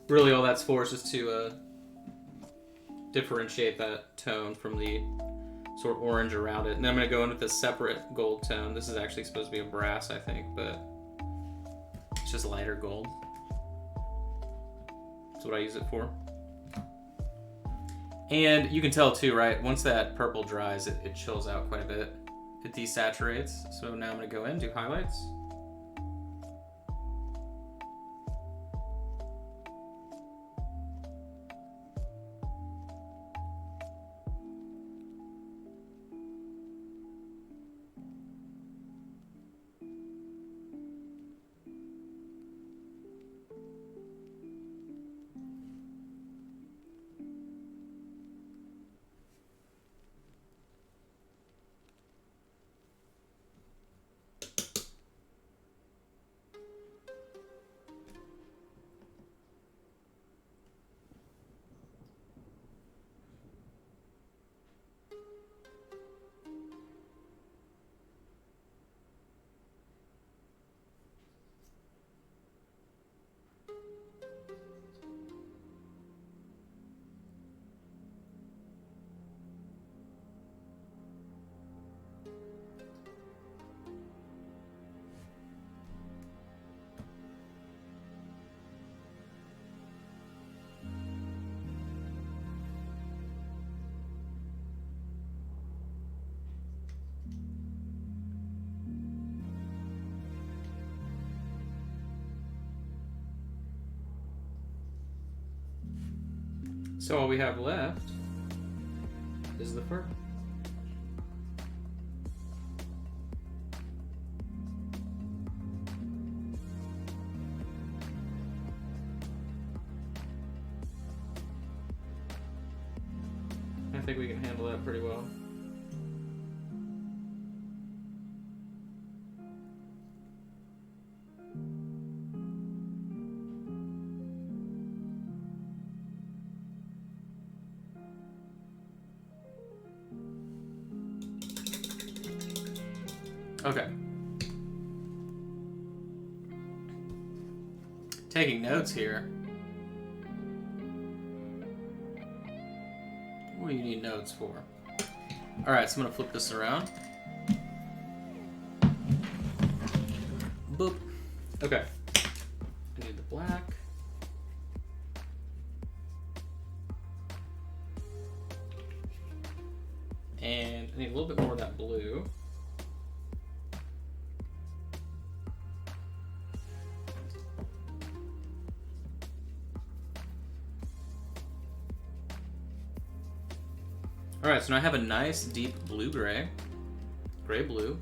Really all that's for is just to differentiate that tone from the sort of orange around it. And then I'm going to go in with a separate gold tone. This is actually supposed to be a brass, I think, but it's just lighter gold. That's what I use it for. And you can tell too, right? Once that purple dries, it chills out quite a bit. It desaturates. So now I'm going to go in, do highlights. So all we have left is the fur. I think we can handle that pretty well. Okay. Taking notes here. What do you need notes for? Alright, so I'm gonna flip this around. Boop. Okay. I need the black. And I need a little bit more of that blue. Alright, so now I have a nice deep blue-gray. Gray-blue.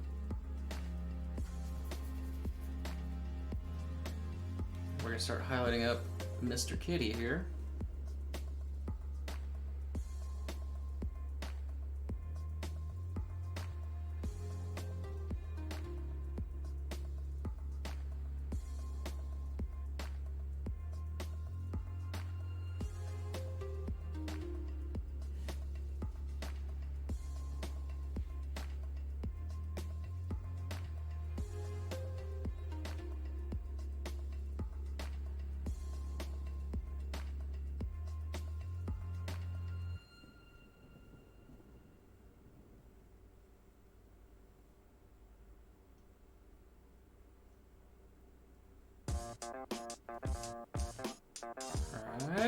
We're going to start highlighting up Mr. Kitty here.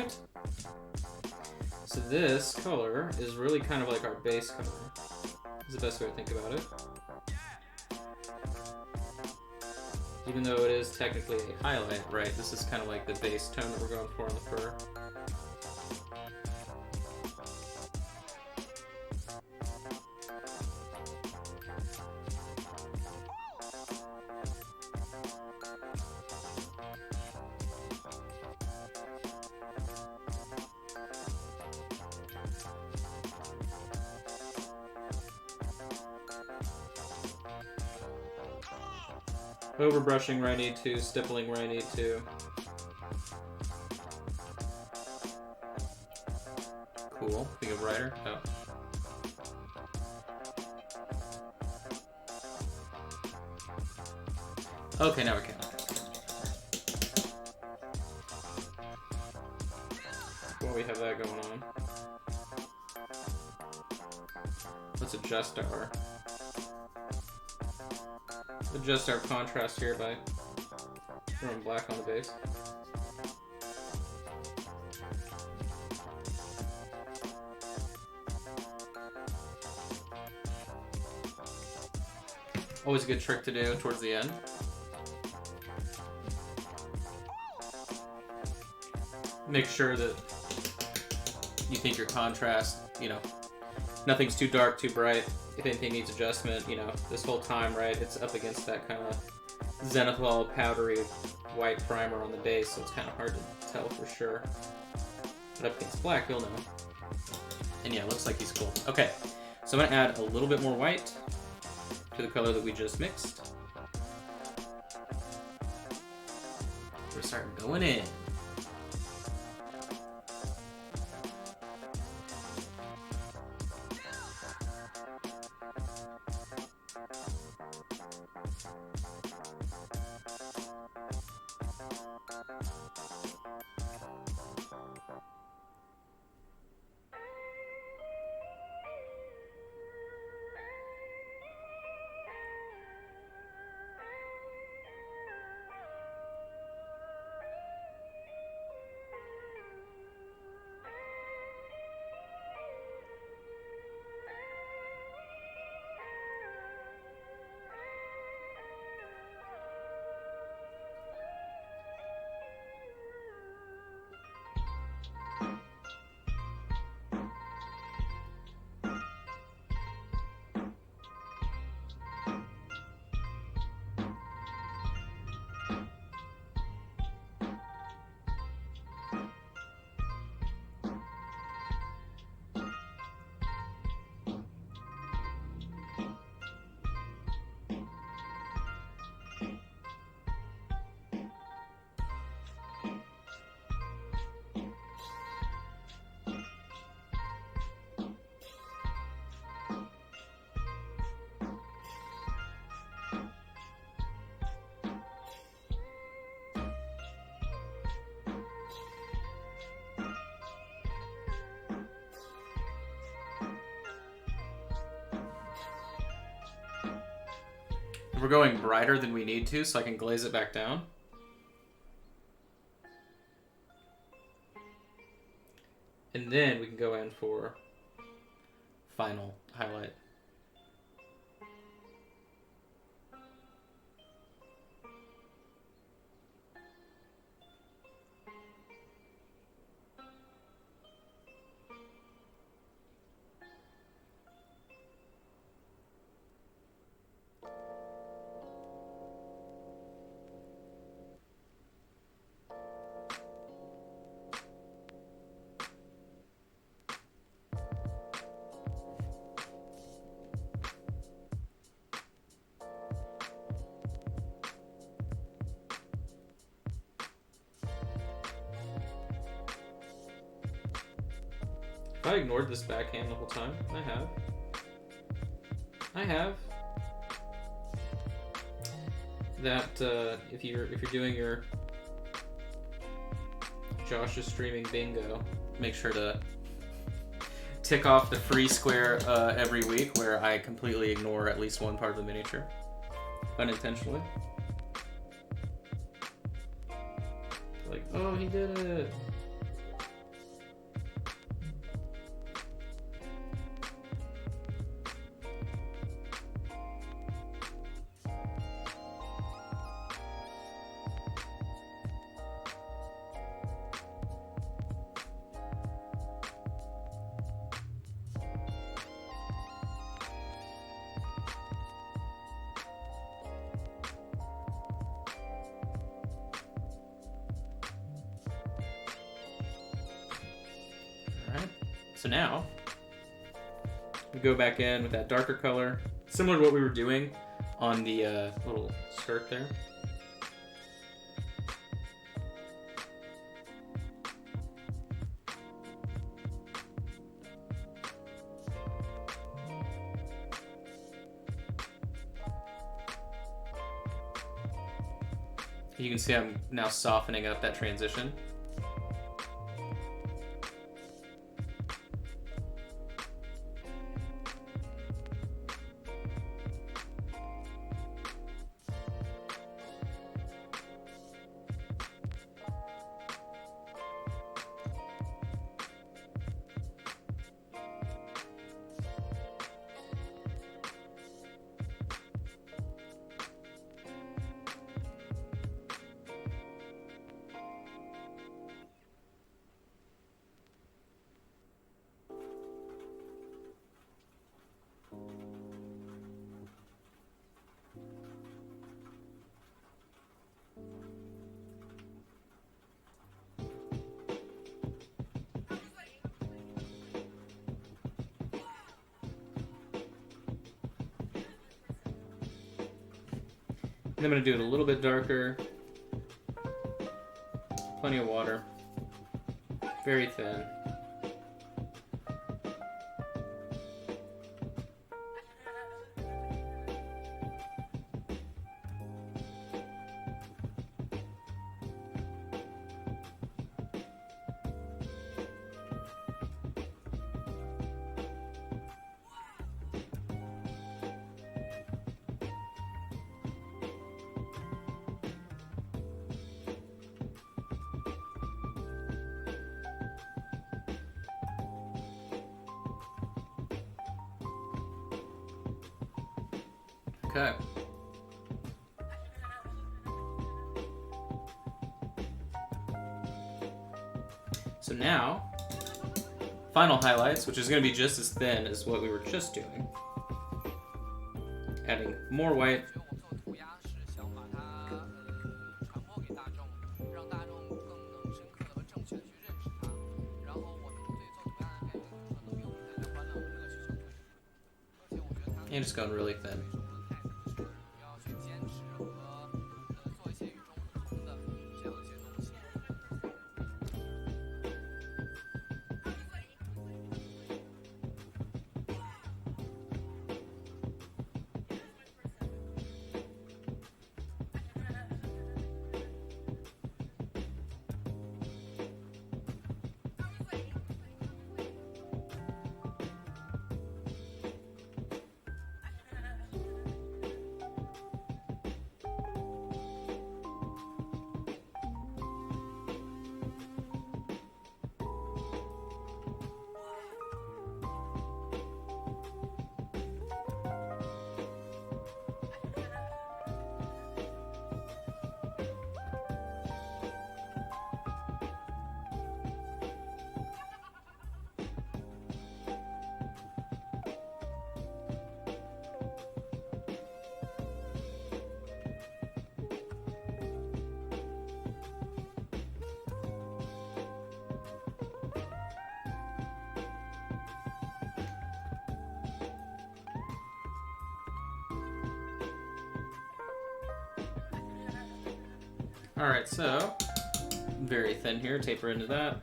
Alright. So this color is really kind of like our base color. Is the best way to think about it. Even though it is technically a highlight, right? This is kind of like the base tone that we're going for on the fur. Overbrushing where I need to, stippling where I need to. Cool. Think of brighter? Oh. Okay, now we can. While we have that going on, let's adjust our contrast here by throwing black on the base. Always a good trick to do towards the end. Make sure that you think your contrast, you know, nothing's too dark, too bright. If anything needs adjustment, you know, this whole time, right, it's up against that kind of zenithal powdery white primer on the base, so it's kind of hard to tell for sure. But up against black, you'll know. And yeah, it looks like he's cool. Okay, so I'm gonna add a little bit more white to the color that we just mixed. We're starting going in. We're going brighter than we need to, so I can glaze it back down. And then we can go in for final highlight. Have I ignored this backhand the whole time? I have. That if you're doing your Josh is streaming bingo, make sure to tick off the free square every week where I completely ignore at least one part of the miniature, unintentionally. Like, oh, he did it. So now, we go back in with that darker color, similar to what we were doing on the little skirt there. You can see I'm now softening up that transition. And I'm going to do it a little bit darker. Plenty of water. Very thin. Okay. So now, final highlights, which is going to be just as thin as what we were just doing. Adding more white. And just going really thin. Alright, so very thin here, taper into that.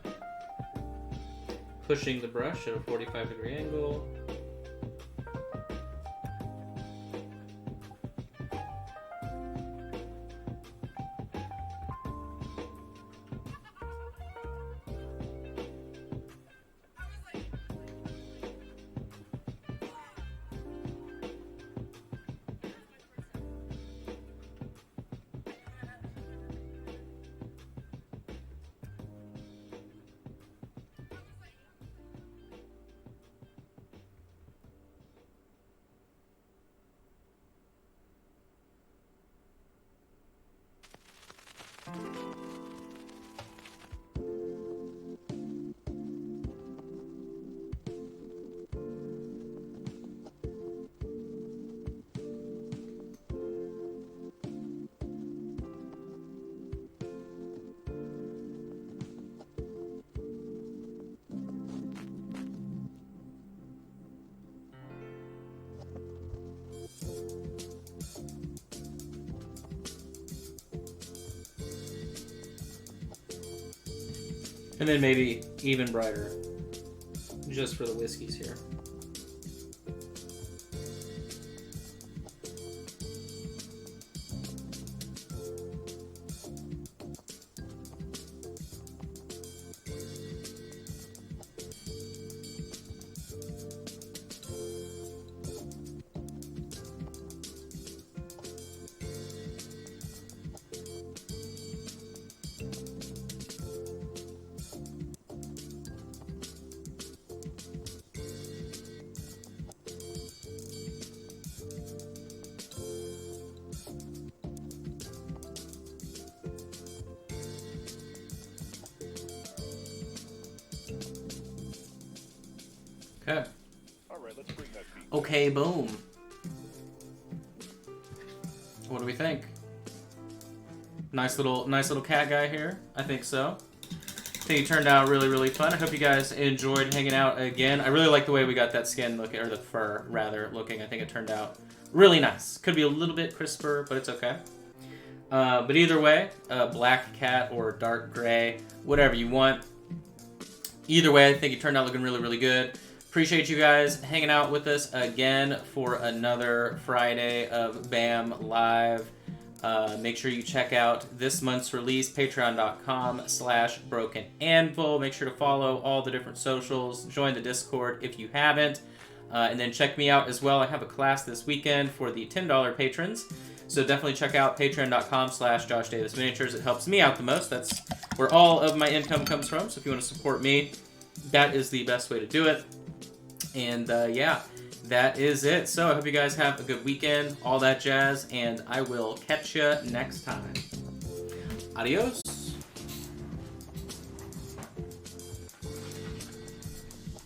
Pushing the brush at a 45-degree angle. And then maybe even brighter, just for the whiskeys here. Okay. All right, let's bring that beat. Okay, boom. What do we think? Nice little cat guy here. I think so. I think he turned out really, really fun. I hope you guys enjoyed hanging out again. I really like the way we got that skin looking, or the fur rather looking. I think it turned out really nice. Could be a little bit crisper, but it's okay. But either way, black cat or dark gray, whatever you want. Either way, I think he turned out looking really, really good. Appreciate you guys hanging out with us again for another Friday of BAM Live. Make sure you check out this month's release, patreon.com/brokenanvil. Make sure to follow all the different socials. Join the Discord if you haven't. And then check me out as well. I have a class this weekend for the $10 patrons. So definitely check out patreon.com/JoshDavisMiniatures. It helps me out the most. That's where all of my income comes from. So if you want to support me, that is the best way to do it. And yeah, that is it. So I hope you guys have a good weekend, all that jazz, and I will catch you next time. Adios.